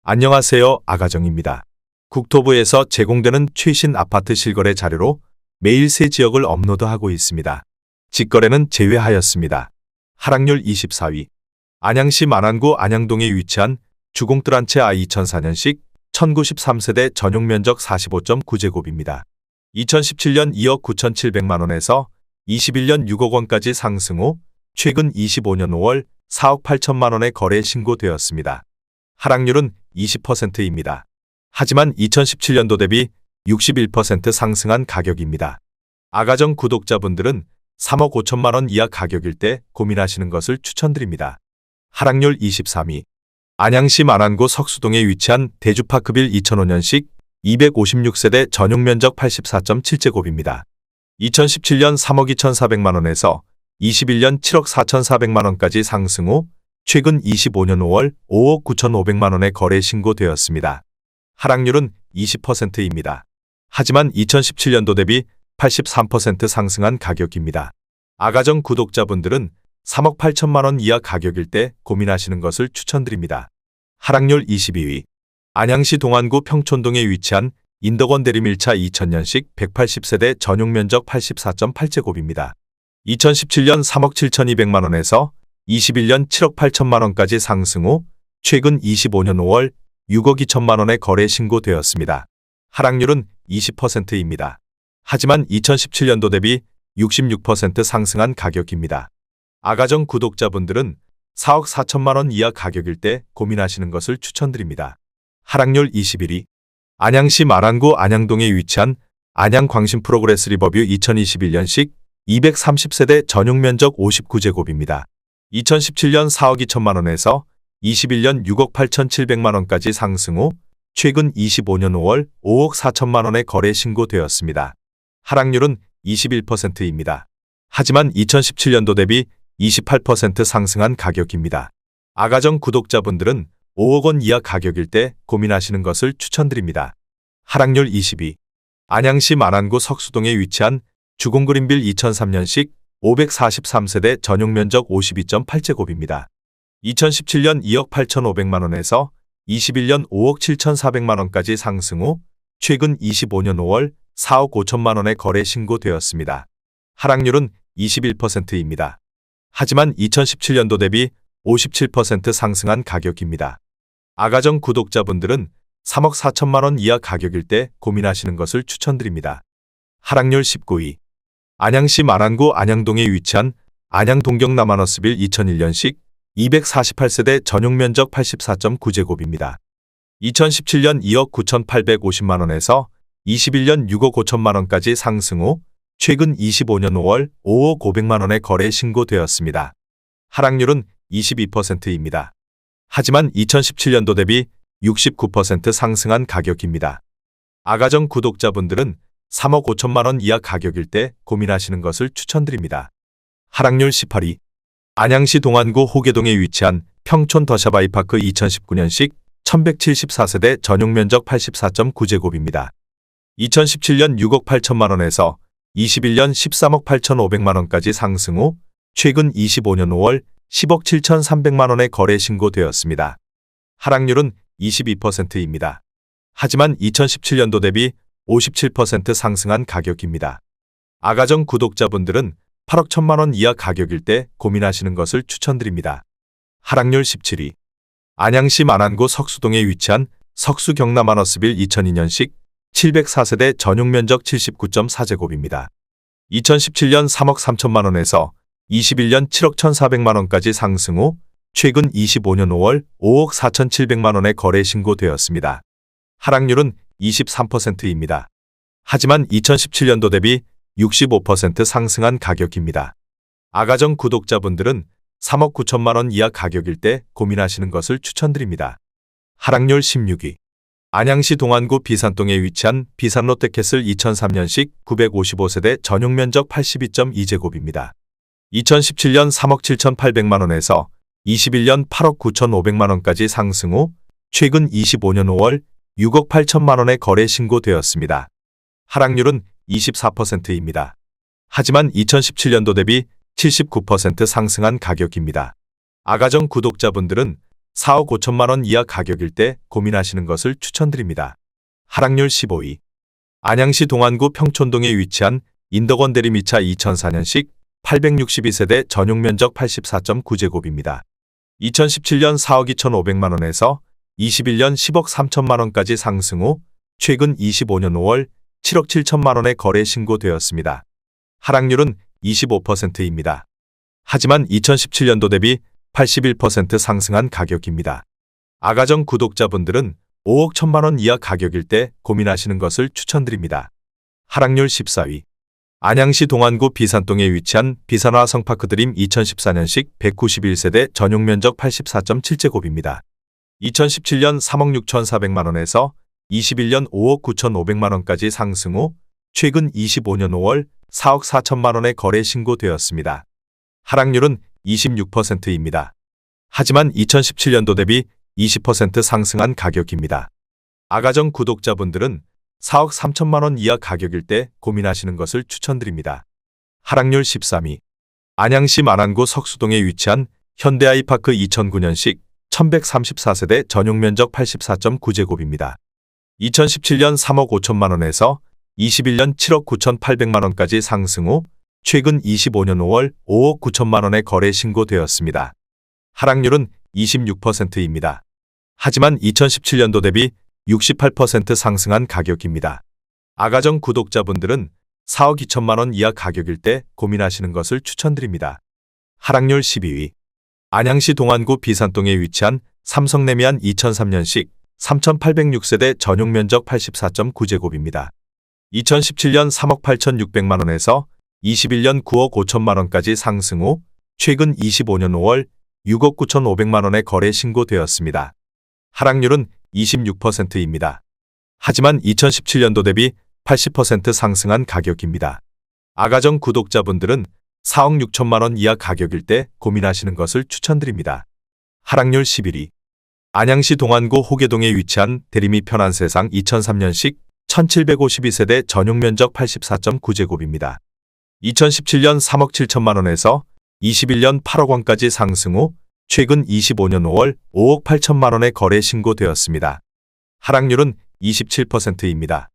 안녕하세요. 아가정입니다. 국토부에서 제공되는 최신 아파트 실거래 자료로 매일 새 지역을 업로드하고 있습니다. 직거래는 제외하였습니다. 하락률 24위. 안양시 만안구 안양동에 위치한 주공뜰 한 채 I 2004년식 1093세대 전용 면적 45.9제곱입니다. 2017년 2억 9,700만원에서 21년 6억 원까지 상승 후 최근 25년 5월 4억 8천만원에 거래 신고되었습니다. 하락률은 20%입니다. 하지만 2017년도 대비 61% 상승한 가격입니다. 아가정 구독자분들은 3억 5천만원 이하 가격일 때 고민하시는 것을 추천드립니다. 하락률 23위. 안양시 만안구 석수동에 위치한 대주파크빌 2005년식 256세대 전용 면적 84.7제곱입니다. 2017년 3억 2,400만원에서 21년 7억 4,400만원까지 상승 후 최근 25년 5월 5억 9,500만원에 거래 신고되었습니다. 하락률은 20%입니다. 하지만 2017년도 대비 83% 상승한 가격입니다. 아가정 구독자분들은 3억 8천만원 이하 가격일 때 고민하시는 것을 추천드립니다. 하락률 22위. 안양시 동안구 평촌동에 위치한 인덕원 대림일차 2000년식 180세대 전용 면적 84.8제곱입니다. 2017년 3억 7,200만원에서 21년 7억 8천만원까지 상승 후 최근 25년 5월 6억 2천만원에 거래 신고되었습니다. 하락률은 20%입니다. 하지만 2017년도 대비 66% 상승한 가격입니다. 아가정 구독자분들은 4억 4천만원 이하 가격일 때 고민하시는 것을 추천드립니다. 하락률 21위. 안양시 만안구 안양동에 위치한 안양 광신 프로그레스 리버뷰 2021년식 230세대 전용 면적 59제곱입니다. 2017년 4억 2천만원에서 21년 6억 8,700만원까지 상승 후 최근 25년 5월 5억 4천만원에 거래 신고되었습니다. 하락률은 21%입니다. 하지만 2017년도 대비 28% 상승한 가격입니다. 아가정 구독자분들은 5억 원 이하 가격일 때 고민하시는 것을 추천드립니다. 하락률 22. 안양시 만안구 석수동에 위치한 주공그린빌 2003년식 543세대 전용 면적 52.8제곱입니다. 2017년 2억 8,500만원에서 21년 5억 7,400만원까지 상승 후 최근 25년 5월 4억 5천만원에 거래 신고되었습니다. 하락률은 21%입니다. 하지만 2017년도 대비 57% 상승한 가격입니다. 아가정 구독자분들은 3억 4천만원 이하 가격일 때 고민하시는 것을 추천드립니다. 하락률 19위. 안양시 만안구 안양동에 위치한 안양동경남아너스빌 2001년식 248세대 전용 면적 84.9제곱입니다. 2017년 2억 9,850만원에서 21년 6억 5천만원까지 상승 후 최근 25년 5월 5억 500만원에 거래 신고되었습니다. 하락률은 22%입니다. 하지만 2017년도 대비 69% 상승한 가격입니다. 아가정 구독자분들은 3억 5천만원 이하 가격일 때 고민하시는 것을 추천드립니다. 하락률 18위. 안양시 동안구 호계동에 위치한 평촌 더샤바이파크 2019년식 1174세대 전용 면적 84.9제곱입니다. 2017년 6억 8천만원에서 21년 13억 8,500만원까지 상승 후 최근 25년 5월 10억 7,300만원에 거래 신고되었습니다. 하락률은 22%입니다. 하지만 2017년도 대비 57% 상승한 가격입니다. 아가정 구독자분들은 8억 1천만원 이하 가격일 때 고민하시는 것을 추천드립니다. 하락률 17위. 안양시 만안구 석수동에 위치한 석수경남아너스빌 2002년식 704세대 전용 면적 79.4제곱입니다. 2017년 3억 3천만원에서 21년 7억 1,400만원까지 상승 후 최근 25년 5월 5억 4,700만원에 거래 신고되었습니다. 하락률은 23%입니다. 하지만 2017년도 대비 65% 상승한 가격입니다. 아가정 구독자분들은 3억 9천만원 이하 가격일 때 고민하시는 것을 추천드립니다. 하락률 16위. 안양시 동안구 비산동에 위치한 비산롯데캐슬 2003년식 955세대 전용 면적 82.2제곱입니다. 2017년 3억 7,800만원에서 21년 8억 9,500만원까지 상승 후 최근 25년 5월 6억 8천만원에 거래 신고되었습니다. 하락률은 24%입니다. 하지만 2017년도 대비 79% 상승한 가격입니다. 아가정 구독자분들은 4억 5천만 원 이하 가격일 때 고민하시는 것을 추천드립니다. 하락률 15위. 안양시 동안구 평촌동에 위치한 인덕원 대리미차 2004년식 862세대 전용 면적 84.9제곱입니다. 2017년 4억 2,500만 원에서 21년 10억 3천만 원까지 상승 후 최근 25년 5월 7억 7천만 원에 거래 신고되었습니다. 하락률은 25%입니다. 하지만 2017년도 대비 81% 상승한 가격입니다. 아가정 구독자분들은 5억 1천만 원 이하 가격일 때 고민하시는 것을 추천드립니다. 하락률 14위. 안양시 동안구 비산동에 위치한 비산화 성파크 드림 2014년식 191세대 전용 면적 84.7제곱입니다. 2017년 3억 6,400만 원에서 21년 5억 9,500만 원까지 상승 후 최근 25년 5월 4억 4천만 원에 거래 신고되었습니다. 하락률은 26%입니다. 하지만 2017년도 대비 20% 상승한 가격입니다. 아가정 구독자분들은 4억 3천만 원 이하 가격일 때 고민하시는 것을 추천드립니다. 하락률 13위. 안양시 만안구 석수동에 위치한 현대아이파크 2009년식 1134세대 전용 면적 84.9제곱입니다. 2017년 3억 5천만 원에서 21년 7억 9,800만 원까지 상승 후 최근 25년 5월 5억 9천만 원에 거래 신고되었습니다. 하락률은 26%입니다. 하지만 2017년도 대비 68% 상승한 가격입니다. 아가정 구독자분들은 4억 2천만 원 이하 가격일 때 고민하시는 것을 추천드립니다. 하락률 12위. 안양시 동안구 비산동에 위치한 삼성레미안 2003년식 3,806세대 전용 면적 84.9제곱입니다. 2017년 3억 8,600만 원에서 21년 9억 5천만 원까지 상승 후 최근 25년 5월 6억 9,500만 원에 거래 신고되었습니다. 하락률은 26%입니다. 하지만 2017년도 대비 80% 상승한 가격입니다. 아가정 구독자분들은 4억 6천만 원 이하 가격일 때 고민하시는 것을 추천드립니다. 하락률 11위. 안양시 동안구 호계동에 위치한 대리미 편안세상 2003년식 1752세대 전용 면적 84.9제곱입니다. 2017년 3억 7천만 원에서 21년 8억 원까지 상승 후 최근 25년 5월 5억 8천만 원에 거래 신고되었습니다. 하락률은 27%입니다.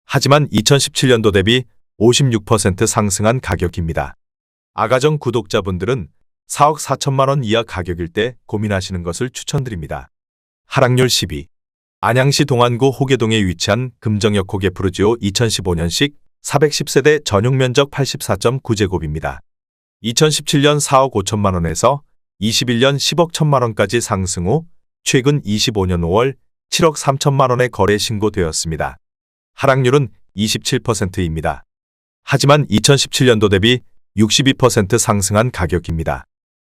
하지만 2017년도 대비 56% 상승한 가격입니다. 아가정 구독자분들은 4억 4천만 원 이하 가격일 때 고민하시는 것을 추천드립니다. 하락률 10위. 안양시 동안구 호계동에 위치한 금정역 호계프루지오 2015년식 410세대 전용 면적 84.9제곱입니다. 2017년 4억 5천만 원에서 21년 10억 1천만 원까지 상승 후 최근 25년 5월 7억 3천만 원에 거래 신고되었습니다. 하락률은 27%입니다. 하지만 2017년도 대비 62% 상승한 가격입니다.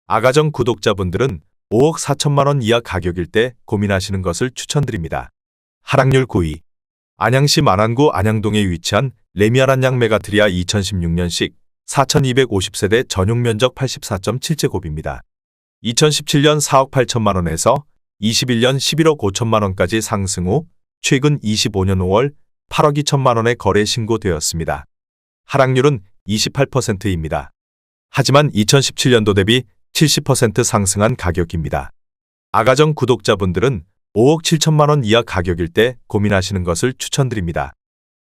아가정 구독자분들은 5억 4천만 원 이하 가격일 때 고민하시는 것을 추천드립니다. 하락률 9위. 안양시 만안구 안양동에 위치한 레미아란양 메가트리아 2016년식 4,250세대 전용 면적 84.7제곱입니다. 2017년 4억 8천만 원에서 21년 11억 5천만 원까지 상승 후 최근 25년 5월 8억 2천만 원에 거래 신고되었습니다. 하락률은 28%입니다. 하지만 2017년도 대비 70% 상승한 가격입니다. 아가정 구독자분들은 5억 7천만 원 이하 가격일 때 고민하시는 것을 추천드립니다.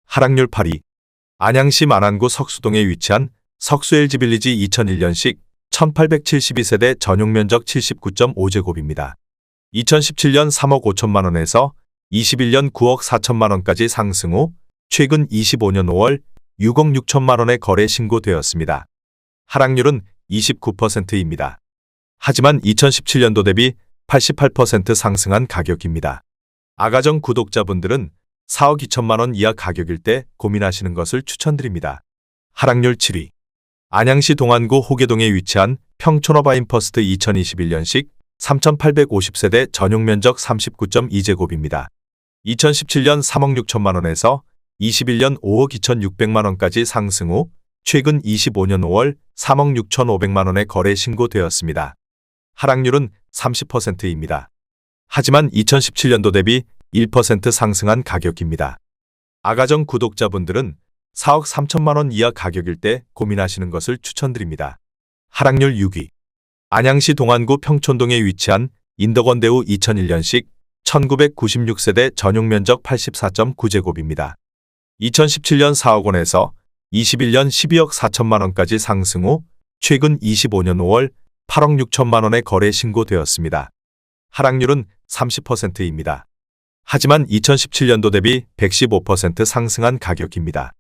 하락률 8위. 안양시 만안구 석수동에 위치한 석수 LG빌리지 2001년식 1872세대 전용 면적 79.5제곱입니다. 2017년 3억 5천만 원에서 21년 9억 4천만 원까지 상승 후 최근 25년 5월 6억 6천만 원에 거래 신고되었습니다. 하락률은 29%입니다. 하지만 2017년도 대비 88% 상승한 가격입니다. 아가정 구독자분들은 4억 2천만 원 이하 가격일 때 고민하시는 것을 추천드립니다. 하락률 7위. 안양시 동안구 호계동에 위치한 평촌어바인퍼스트 2021년식 3,850세대 전용 면적 39.2제곱입니다. 2017년 3억 6천만 원에서 21년 5억 2,600만 원까지 상승 후 최근 25년 5월 3억 6,500만 원에 거래 신고되었습니다. 하락률은 30%입니다. 하지만 2017년도 대비 1% 상승한 가격입니다. 아가정 구독자분들은 4억 3천만 원 이하 가격일 때 고민하시는 것을 추천드립니다. 하락률 6위. 안양시 동안구 평촌동에 위치한 인덕원대우 2001년식 1996세대 전용 면적 84.9제곱입니다. 2017년 4억 원에서 21년 12억 4천만 원까지 상승 후 최근 25년 5월 8억 6천만 원에 거래 신고되었습니다. 하락률은 30%입니다. 하지만 2017년도 대비 115% 상승한 가격입니다.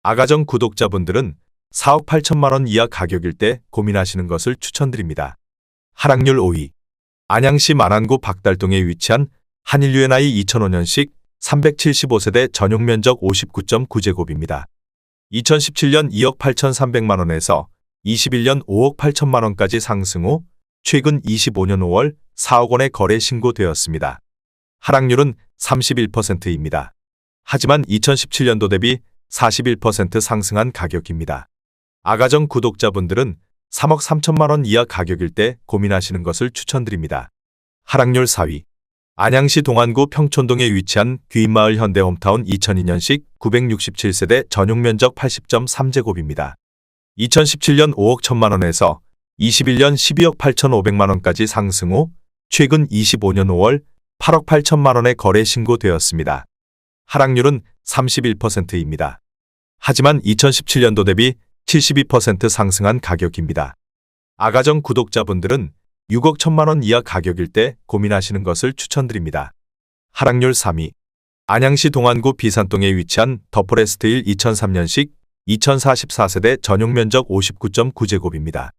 아가정 구독자분들은 4억 8천만 원 이하 가격일 때 고민하시는 것을 추천드립니다. 하락률 5위. 안양시 만안구 박달동에 위치한 한일 U&I 2005년식 375세대 전용 면적 59.9제곱입니다. 2017년 2억 8,300만 원에서 21년 5억 8천만 원까지 상승 후 최근 25년 5월 4억 원에 거래 신고되었습니다. 하락률은 31%입니다. 하지만 2017년도 대비 41% 상승한 가격입니다. 아가정 구독자분들은 3억 3천만 원 이하 가격일 때 고민하시는 것을 추천드립니다. 하락률 4위. 안양시 동안구 평촌동에 위치한 귀인마을 현대홈타운 2002년식 967세대 전용 면적 80.3제곱입니다. 2017년 5억 1천만 원에서 21년 12억 8,500만 원까지 상승 후 최근 25년 5월 8억 8천만 원에 거래 신고되었습니다. 하락률은 31%입니다. 하지만 2017년도 대비 72% 상승한 가격입니다. 아가정 구독자분들은 6억 1천만 원 이하 가격일 때 고민하시는 것을 추천드립니다. 하락률 3위. 안양시 동안구 비산동에 위치한 더포레스트 1 2003년식 2044세대 전용 면적 59.9제곱입니다.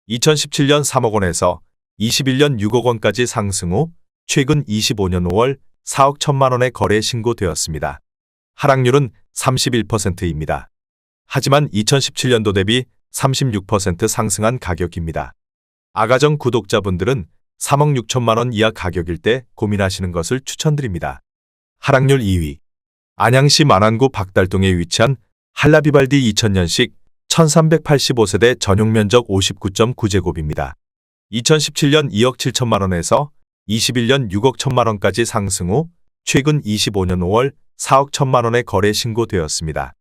2017년 3억 원에서 21년 6억 원까지 상승 후 최근 25년 5월 4억 1천만 원에 거래 신고되었습니다. 하락률은 31%입니다. 하지만 2017년도 대비 36% 상승한 가격입니다. 아가정 구독자분들은 3억 6천만 원 이하 가격일 때 고민하시는 것을 추천드립니다. 하락률 2위. 안양시 만안구 박달동에 위치한 할라비발디 2000년식 1385세대 전용 면적 59.9제곱입니다. 2017년 2억 7천만 원에서 21년 6억 1천만 원까지 상승 후 최근 25년 5월 4억 1천만 원에 거래 신고되었습니다.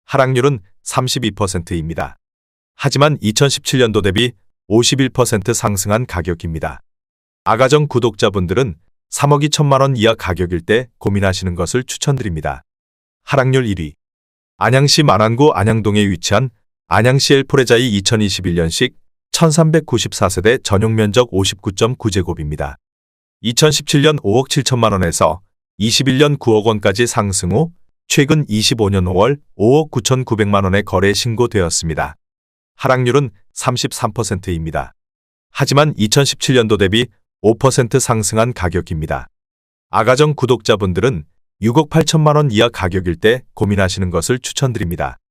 하락률은 32%입니다. 하지만 2017년도 대비 51% 상승한 가격입니다. 아가정 구독자분들은 3억 2천만 원 이하 가격일 때 고민하시는 것을 추천드립니다. 하락률 1위. 안양시 만안구 안양동에 위치한 안양시 엘포레자이 2021년식 1394세대 전용 면적 59.9제곱입니다. 2017년 5억 7천만 원에서 21년 9억 원까지 상승 후 최근 25년 5월 5억 9,900만 원에 거래 신고되었습니다. 하락률은 33%입니다. 하지만 2017년도 대비 5% 상승한 가격입니다. 아가정 구독자분들은 6억 8천만 원 이하 가격일 때 고민하시는 것을 추천드립니다.